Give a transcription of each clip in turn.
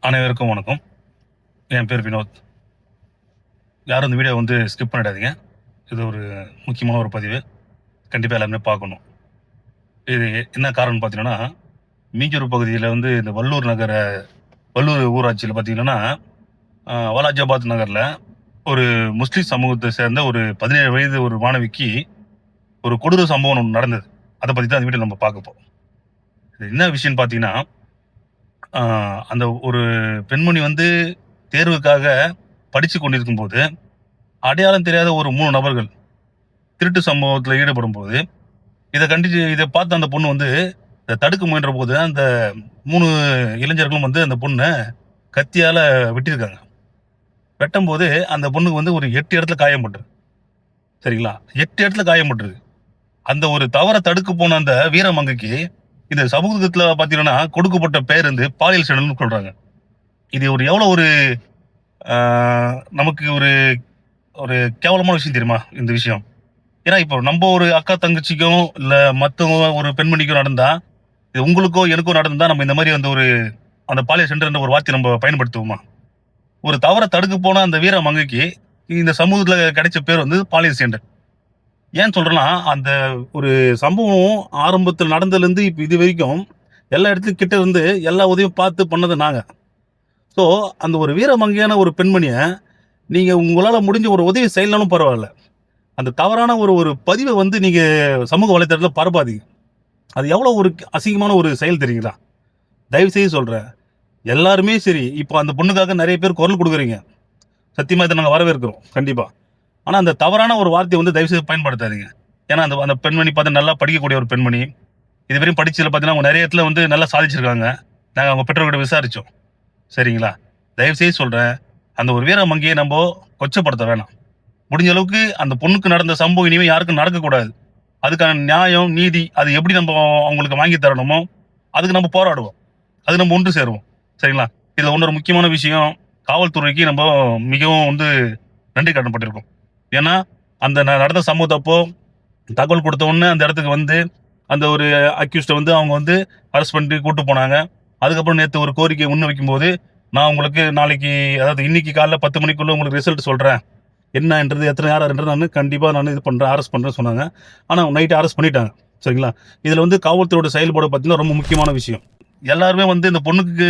அனைவருக்கும் வணக்கம். என் பேர் வினோத். யாரும் இந்த வீடியோ ஸ்கிப் பண்ணிடாதீங்க. இது ஒரு முக்கியமான ஒரு பதிவு. கண்டிப்பாக எல்லாருமே பார்க்கணும். இது என்ன காரணம்னு பார்த்தீங்கன்னா, மீஞ்சூர் பகுதியில் இந்த வள்ளூர் ஊராட்சியில் பார்த்தீங்கன்னா, வாலாஜாபாத் நகரில் ஒரு முஸ்லீம் சமூகத்தை சேர்ந்த ஒரு 17 வயது ஒரு மாணவிக்கு ஒரு கொடூர சம்பவம் ஒன்று நடந்தது. அதை பற்றி தான் அந்த வீடியோ நம்ம பார்க்க போகிறோம். இது என்ன விஷயம்னு பார்த்தீங்கன்னா, அந்த ஒரு பெண்மணி தேர்வுக்காக படித்து கொண்டிருக்கும் போது அடையாளம் தெரியாத ஒரு 3 நபர்கள் திருட்டு சம்பவத்தில் ஈடுபடும் போது இதை பார்த்து அந்த பொண்ணு இதை தடுக்க முயன்ற போது அந்த 3 இளைஞர்களும் அந்த பொண்ணை கத்தியால வெட்டியிருக்காங்க. வெட்டும் போது அந்த பொண்ணுக்கு ஒரு 8 இடத்துல காயப்பட்டிருக்கு. சரிங்களா? 8 இடத்துல காயப்பட்டிருக்கு. அந்த ஒரு தவறை தடுக்க போன அந்த வீரமங்கைக்கு இந்த சமூகத்துல பாத்தீங்கன்னா கொடுக்கப்பட்ட பேர் பாலியல் சடங்குன்னு சொல்றாங்க. இது எவ்வளவு ஒரு நமக்கு ஒரு ஒரு கேவலமான விஷயம் தெரியுமா இந்த விஷயம்? ஏன்னா இப்போ நம்ம ஒரு அக்கா தங்கச்சிக்கும் இல்ல மத்த ஒரு பெண்மணிக்கும் நடந்தா, இது உங்களுக்கோ எனக்கோ நடந்தா நம்ம இந்த மாதிரி அந்த பாலியல் சென்டர் ஒரு வார்த்தை நம்ம பயன்படுத்துவோமா? ஒரு தவறை தடுக்க போன அந்த வீர மங்கைக்கு இந்த சமூகத்துல கிடைச்ச பேர் பாலியல் சென்டர். ஏன் சொல்றேன்னா, அந்த ஒரு சம்பவம் ஆரம்பத்தில் நடந்ததுல இருந்து இப்ப இது வரைக்கும் எல்லா இடத்துலயும் கிட்ட இருந்து எல்லா உதவியும் பார்த்து பண்ணது நாங்க. ஸோ அந்த ஒரு வீரமங்கையான ஒரு பெண்மணிய நீங்க உங்களால முடிஞ்ச ஒரு உதவி செய்யலனாலும் பரவாயில்ல. அந்த தவறான ஒரு பதிவை நீங்க சமூக வலைத்தளத்துல பரப்பாதீங்க. அது எவ்வளவு ஒரு அசிங்கமான ஒரு செயல் தெரியுங்களா? தயவு செய்து சொல்றேன். எல்லாருமே சரி, இப்போ அந்த பொண்ணுக்காக நிறைய பேர் குரல் கொடுக்குறீங்க. சத்தியமா இதை நாங்கள் வரவேற்கிறோம் கண்டிப்பா. ஆனா அந்த தவறான ஒரு வார்த்தையை தயவு செய்து பயன்படுத்தாதீங்க. ஏன்னா அந்த அந்த பெண்மணி பார்த்து நல்லா படிக்கக்கூடிய ஒரு பெண்மணி. இதுவரையும் படிச்சதுல பார்த்தீங்கன்னா அவங்க நிறைய இடத்துல நல்லா சாதிச்சிருக்காங்க. நாங்கள் அவங்க பெற்றோர்கிட்ட விசாரிச்சோம். சரிங்களா? தயவு செய்து சொல்றேன், அந்த ஒரு வீரமங்கையை நம்ம கொச்சப்படுத்த வேணாம். முடிஞ்ச அளவுக்கு அந்த பொண்ணுக்கு நடந்த சம்பவம் இனிமே யாருக்கும் நடக்கக்கூடாது. அதுக்கான நியாயம் நீதி அது எப்படி நம்ம அவங்களுக்கு வாங்கி தரணுமோ அதுக்கு நம்ம போராடுவோம். அது நம்ம ஒன்று சேருவோம். சரிங்களா? இதுல இன்னொரு முக்கியமான விஷயம், காவல்துறைக்கு நம்ம மிகவும் நன்றி கடன்பட்டிருக்கோம். ஏன்னா அந்த நடந்த சம்பவத்தப்போ தகவல் கொடுத்த உடனே அந்த இடத்துக்கு அந்த ஒரு அக்யூஸ்ட அவங்க அரெஸ்ட் பண்ணிட்டு கூட்டு போனாங்க. அதுக்கப்புறம் நேற்று ஒரு கோரிக்கை முன் வைக்கும்போது, நான் உங்களுக்கு நாளைக்கு, அதாவது இன்னைக்கு காலைல 10 மணிக்குள்ள உங்களுக்கு ரிசல்ட் சொல்றேன், என்னன்றது எத்தனை யாருன்றது நான் கண்டிப்பா நான் இது பண்றேன், அரெஸ்ட் பண்றேன்னு சொன்னாங்க. ஆனா நைட்டு அரெஸ்ட் பண்ணிட்டாங்க. சரிங்களா? இதுல காவல்துறையோட செயல்பாடு பார்த்தீங்கன்னா ரொம்ப முக்கியமான விஷயம். எல்லாருமே இந்த பொண்ணுக்கு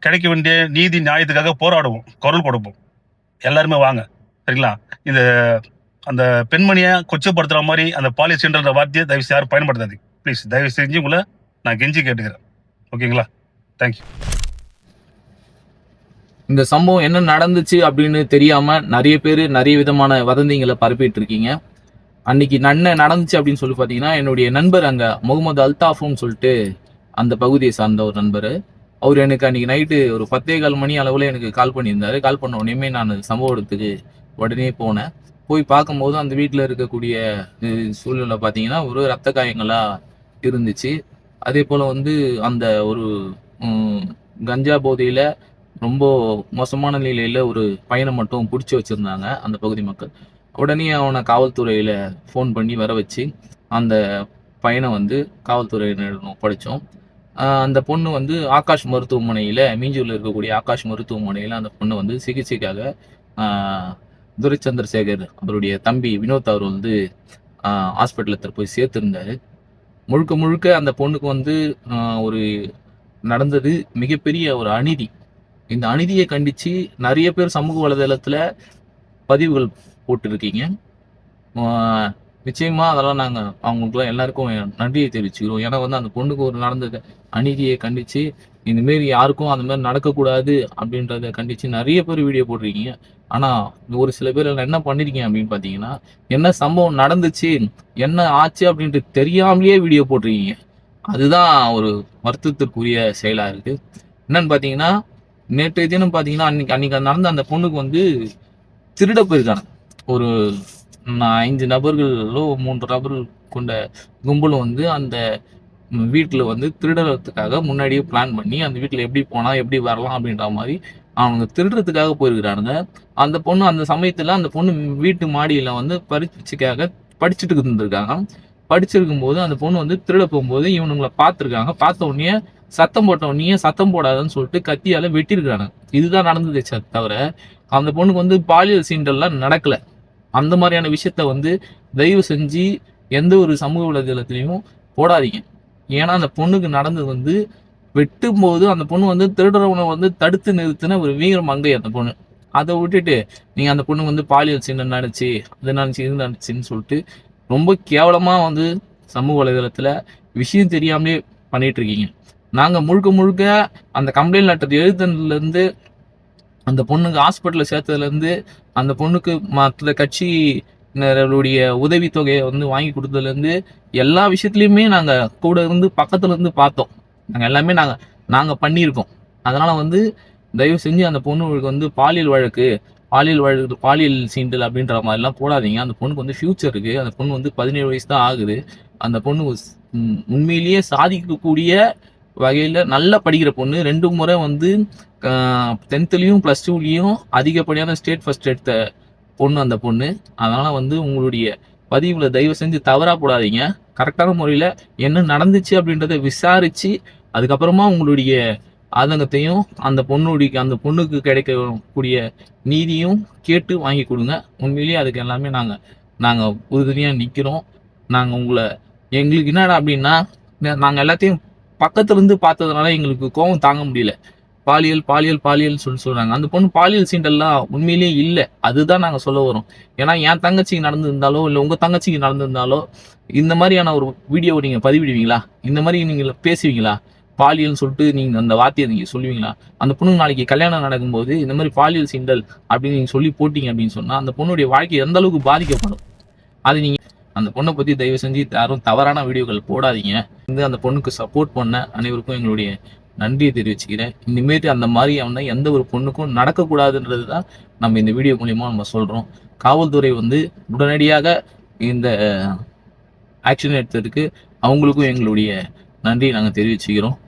கிடைக்க வேண்டிய நீதி நியாயத்துக்காக போராடுவோம், குரல் கொடுப்போம். எல்லாருமே வாங்க. சரிங்களா? இந்த அந்த பெண்மணியை கொச்சப்படுத்துற மாதிரி அந்த பாலியல் சென்டர்ன்ற வார்த்தையை தயவு செய்து யாரும் பயன்படுத்தாதீங்க. ப்ளீஸ் தயவு செஞ்சு உங்களை நான் கெஞ்சி கேட்டுக்கிறேன். ஓகேங்களா? தேங்க்யூ. இந்த சம்பவம் என்ன நடந்துச்சு அப்படின்னு தெரியாம நிறைய பேர் நிறைய விதமான வதந்திகளை பரப்பிட்டு இருக்கீங்க. அன்னைக்கு நடந்துச்சு அப்படின்னு சொல்லி பார்த்தீங்கன்னா, என்னுடைய நண்பர் அங்க முகமது அல்தாஃப்னு சொல்லிட்டு அந்த பகுதியை சார்ந்த ஒரு நண்பர். அவர் எனக்கு அன்னைக்கு நைட்டு ஒரு 10:15 மணி அளவில் எனக்கு கால் பண்ணியிருந்தாரு. கால் பண்ண உடனே நான் சம்பவத்துக்கு உடனே போனேன். போய் பார்க்கும்போது அந்த வீட்டில் இருக்கக்கூடிய சூழ்நிலை பார்த்தீங்கன்னா ஒரு ரத்த காயங்களா இருந்துச்சு. அதே போல் அந்த ஒரு கஞ்சா போதையில ரொம்ப மோசமான நிலையில ஒரு பையனை மட்டும் பிடிச்சி வச்சிருந்தாங்க அந்த பகுதி மக்கள். உடனே அவனை காவல்துறையில ஃபோன் பண்ணி வர வச்சு அந்த பையனை காவல்துறையினரிடம் ஒப்படைச்சோம். அந்த பொண்ணு ஆகாஷ் மருத்துவமனையில, மீஞ்சூர்ல இருக்கக்கூடிய ஆகாஷ் மருத்துவமனையில அந்த பொண்ணு சிகிச்சைக்காக துரை சந்திரசேகர் அவருடைய தம்பி வினோத் அவர் ஹாஸ்பிட்டல்ல போய் சேர்த்திருந்தாரு. முழுக்க முழுக்க அந்த பொண்ணுக்கு ஒரு நடந்தது மிகப்பெரிய ஒரு அநீதி. இந்த அநீதியை கண்டிச்சு நிறைய பேர் சமூக வலைதளத்துல பதிவுகள் போட்டிருக்கீங்க. நிச்சயமா அதெல்லாம் நாங்க அவங்களுக்குலாம் எல்லாருக்கும் நன்றியை தெரிவிச்சுக்கிறோம். ஏன்னா அந்த பொண்ணுக்கு ஒரு நடந்த அநீதியை கண்டிச்சு இந்த மாரி யாருக்கும் அந்த மாதிரி நடக்கக்கூடாது அப்படின்றத கண்டிச்சு நிறைய பேர் வீடியோ போட்டிருக்கீங்க. ஆனா ஒரு சில பேர் என்ன பண்ணிருக்கீங்க அப்படின்னு பாத்தீங்கன்னா, என்ன சம்பவம் நடந்துச்சு, என்ன ஆச்சு அப்படின்ட்டு தெரியாமலேயே வீடியோ போட்டிருக்கீங்க. அதுதான் ஒரு வருத்தத்திற்குரிய செயலா இருக்கு. என்னன்னு பாத்தீங்கன்னா, நேற்றைய தினம் பாத்தீங்கன்னா அன்னைக்கு நடந்த அந்த பொண்ணுக்கு திருட போயிருக்காங்க. ஒரு 5 நபர்களோ 3 நபர்கள் கொண்ட கும்பலும் அந்த வீட்டில் திருடுறதுக்காக முன்னாடியே பிளான் பண்ணி அந்த வீட்டில் எப்படி போனால் எப்படி வரலாம் அப்படின்ற மாதிரி அவங்க திருடுறதுக்காக போயிருக்கிறானுங்க. அந்த பொண்ணு அந்த சமயத்தில் அந்த பொண்ணு வீட்டு மாடியில் பரீட்சைக்காக படிச்சுட்டு இருந்திருக்காங்க. படிச்சிருக்கும் போது அந்த பொண்ணு திருட போகும்போது இவனுங்களை பார்த்துருக்காங்க. பார்த்த உடனே சத்தம் போட்டோம், நீ ஏன் சத்தம் போடாதன்னு சொல்லிட்டு கத்தியால வெட்டியிருக்காங்க. இதுதான் நடந்துச்சே தவிர அந்த பொண்ணுக்கு வந்து பாலியல் சீண்டல்லாம் நடக்கல. அந்த மாதிரியான விஷயத்த வந்து தயவு செஞ்சு எந்த ஒரு சமூக வலைதளத்திலையும் போடாதீங்க. ஏன்னா அந்த பொண்ணுக்கு நடந்தது வந்து வெட்டும்போது அந்த பொண்ணு வந்து திருடுறவனை வந்து தடுத்து நிறுத்தின ஒரு வீர மங்கை அந்த பொண்ணு. அதை விட்டுட்டு நீங்க அந்த பொண்ணு வந்து பாலியல் சீண்டல் நடந்துச்சு, அது நடந்துச்சு, இது நடந்துச்சுன்னு சொல்லிட்டு ரொம்ப கேவலமா வந்து சமூக வலைதளத்துல விஷயம் தெரியாமலே பண்ணிட்டு இருக்கீங்க. நாங்க முழுக்க முழுக்க அந்த கம்ப்ளைண்ட் லெட்டர் எழுதுனதுல இருந்து, அந்த பொண்ணுக்கு ஹாஸ்பிட்டல்ல சேர்த்ததுல இருந்து, அந்த பொண்ணுக்கு மற்ற கட்சியினருடைய உதவித்தொகையை வந்து வாங்கி கொடுத்ததுல இருந்து, எல்லா விஷயத்துலயுமே நாங்க கூட இருந்து பக்கத்துல இருந்து பார்த்தோம். நாங்க எல்லாமே நாங்க நாங்க பண்ணியிருக்கோம். அதனால வந்து தயவு செஞ்சு அந்த பொண்ணுக்கு வந்து பாலியல் சீண்டல் அப்படின்ற மாதிரிலாம் போடாதீங்க. அந்த பொண்ணுக்கு வந்து ஃபியூச்சர் இருக்கு. அந்த பொண்ணு வந்து 17 வயசு தான் ஆகுது. அந்த பொண்ணு உண்மையிலேயே சாதிக்கக்கூடிய வகையில நல்லா படிக்கிற பொண்ணு. 2 முறை வந்து 10th + 2லையும் அதிகப்படியான ஸ்டேட் ஃபர்ஸ்ட் எடுத்த பொண்ணு அந்த பொண்ணு. அதனால வந்து உங்களுடைய பதிவுல தயவு செஞ்சு தவறா போடாதீங்க. கரெக்டான முறையில என்ன நடந்துச்சு அப்படின்றத விசாரிச்சு, அதுக்கப்புறமா உங்களுடைய ஆதங்கத்தையும் அந்த பொண்ணுக்கு கிடைக்கக்கூடிய நீதியும் கேட்டு வாங்கி கொடுங்க. உண்மையிலேயே அதுக்கு எல்லாமே நாங்க உறுதுணையா நிக்கிறோம். எங்களுக்கு என்னடா அப்படின்னா, நாங்க எல்லாத்தையும் பக்கத்துல இருந்து பார்த்ததுனால எங்களுக்கு கோவம் தாங்க முடியல. பாலியல் சொல்றாங்க. அந்த பொண்ணு பாலியல் சீண்டல்லாம் உண்மையிலேயே இல்ல. அதுதான் நாங்க சொல்ல வரோம். ஏன்னா என் தங்கச்சிக்கு நடந்திருந்தாலோ, இல்ல உங்க தங்கச்சிக்கு நடந்திருந்தாலோ, இந்த மாதிரியான ஒரு வீடியோவை நீங்க பதிவிடுவீங்களா? இந்த மாதிரி நீங்க பேசுவீங்களா? பாலியல்னு சொல்லிட்டு நீங்க அந்த வார்த்தையை நீங்க சொல்லுவீங்களா? அந்த பொண்ணுக்கு நாளைக்கு கல்யாணம் நடக்கும்போது இந்த மாதிரி பாலியல் சீண்டல் அப்படின்னு நீங்க சொல்லி போட்டீங்க அப்படின்னு சொன்னா, அந்த பொண்ணுடைய வாழ்க்கை எந்த அளவுக்கு பாதிக்கப்படும்? அது நீங்க அந்த பொண்ணை பத்தி தயவு செஞ்சு யாரும் தவறான வீடியோக்கள் போடாதீங்க. வந்து அந்த பொண்ணுக்கு சப்போர்ட் பண்ண அனைவருக்கும் எங்களுடைய நன்றியை தெரிவிச்சுக்கிறேன். இனிமேட்டு அந்த மாதிரியான எந்த ஒரு பொண்ணுக்கும் நடக்கக்கூடாதுன்றது தான் நம்ம இந்த வீடியோ மூலியமா நம்ம சொல்றோம். காவல்துறை வந்து உடனடியாக இந்த ஆக்ஷன் எடுத்ததுக்கு அவங்களுக்கும் எங்களுடைய நன்றியை நாங்கள் தெரிவிச்சுக்கிறோம்.